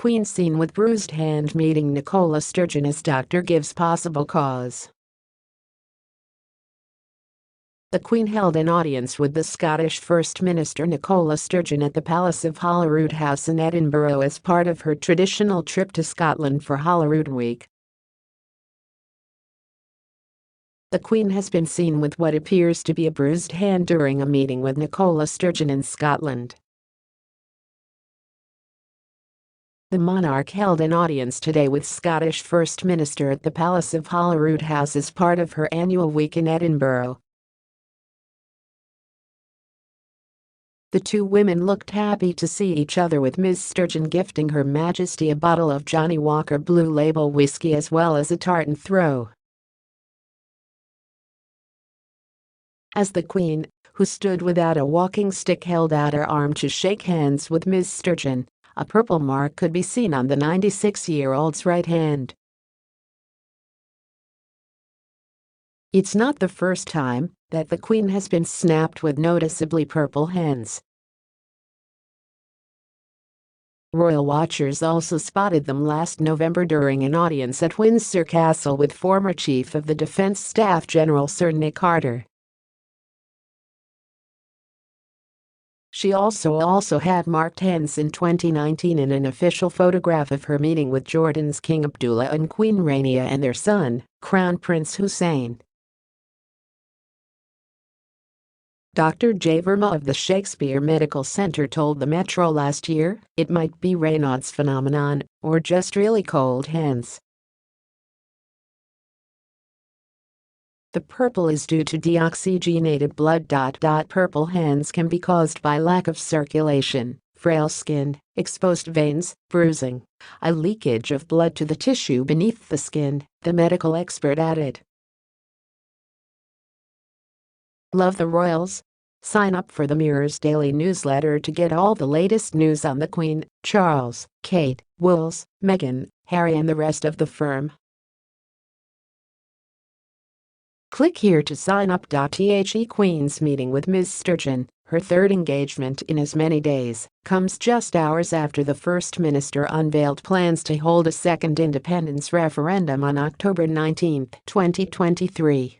Queen seen with bruised hand meeting Nicola Sturgeon as doctor gives possible cause. The Queen held an audience with the Scottish First Minister Nicola Sturgeon at the Palace of Holyrood House in Edinburgh as part of her traditional trip to Scotland for Holyrood Week. The Queen has been seen with what appears to be a bruised hand during a meeting with Nicola Sturgeon in Scotland. The monarch held an audience today with Scottish First Minister at the Palace of Holyrood House as part of her annual week in Edinburgh. The two women looked happy to see each other, with Ms. Sturgeon gifting Her Majesty a bottle of Johnnie Walker Blue Label whiskey as well as a tartan throw. As the Queen, who stood without a walking stick, held out her arm to shake hands with Ms. Sturgeon, a purple mark could be seen on the 96-year-old's right hand. It's not the first time that the Queen has been snapped with noticeably purple hands. Royal watchers also spotted them last November during an audience at Windsor Castle with former Chief of the Defence Staff General Sir Nick Carter. She also had marked hands in 2019 in an official photograph of her meeting with Jordan's King Abdullah and Queen Rania and their son, Crown Prince Hussein. Dr. J. Verma of the Shakespeare Medical Centre told the Metro last year it might be Raynaud's phenomenon or just really cold hands. The purple is due to deoxygenated blood. Purple hands can be caused by lack of circulation, frail skin, exposed veins, bruising, a leakage of blood to the tissue beneath the skin, the medical expert added. Love the royals? Sign up for the Mirror's daily newsletter to get all the latest news on the Queen, Charles, Kate, Wills, Meghan, Harry and the rest of the firm. Click here to sign up. The Queen's meeting with Ms. Sturgeon, her third engagement in as many days, comes just hours after the First Minister unveiled plans to hold a second independence referendum on October 19, 2023.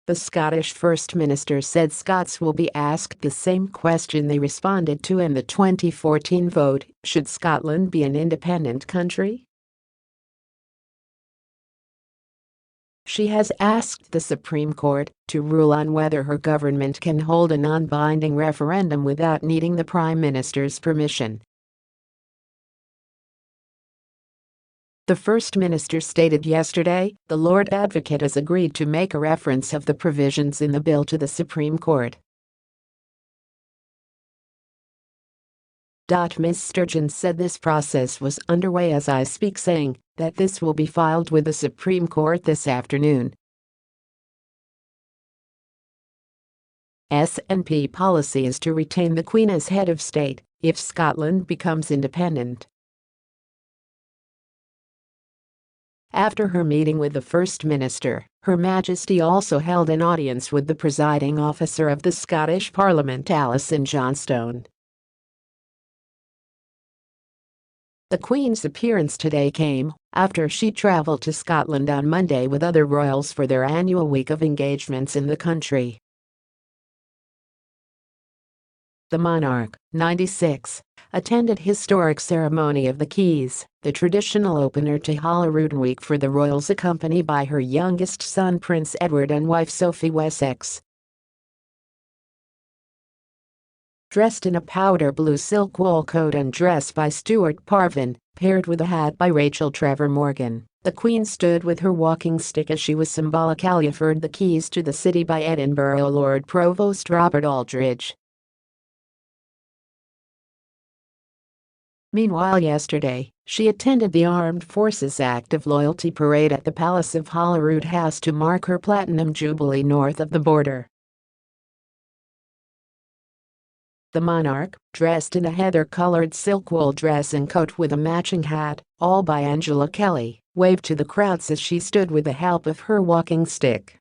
The Scottish First Minister said Scots will be asked the same question they responded to in the 2014 vote: should Scotland be an independent country? She has asked the Supreme Court to rule on whether her government can hold a non-binding referendum without needing the Prime Minister's permission. The First Minister stated yesterday the Lord Advocate has agreed to make a reference of the provisions in the bill to the Supreme Court. Ms. Sturgeon said this process was underway as I speak, saying that this will be filed with the Supreme Court this afternoon. SNP policy is to retain the Queen as head of state if Scotland becomes independent. After her meeting with the First Minister, Her Majesty also held an audience with the presiding officer of the Scottish Parliament, Alison Johnstone. The Queen's appearance today came after she travelled to Scotland on Monday with other royals for their annual week of engagements in the country. The monarch, 96, attended historic ceremony of the Keys, the traditional opener to Holyrood Week for the royals, accompanied by her youngest son Prince Edward and wife Sophie Wessex. Dressed in a powder blue silk wool coat and dress by Stuart Parvin, paired with a hat by Rachel Trevor Morgan, the Queen stood with her walking stick as she was symbolically offered the keys to the city by Edinburgh Lord Provost Robert Aldridge. Meanwhile, yesterday, she attended the Armed Forces Act of Loyalty parade at the Palace of Holyrood House to mark her Platinum Jubilee north of the border. The monarch, dressed in a heather-colored silk wool dress and coat with a matching hat, all by Angela Kelly, waved to the crowds as she stood with the help of her walking stick.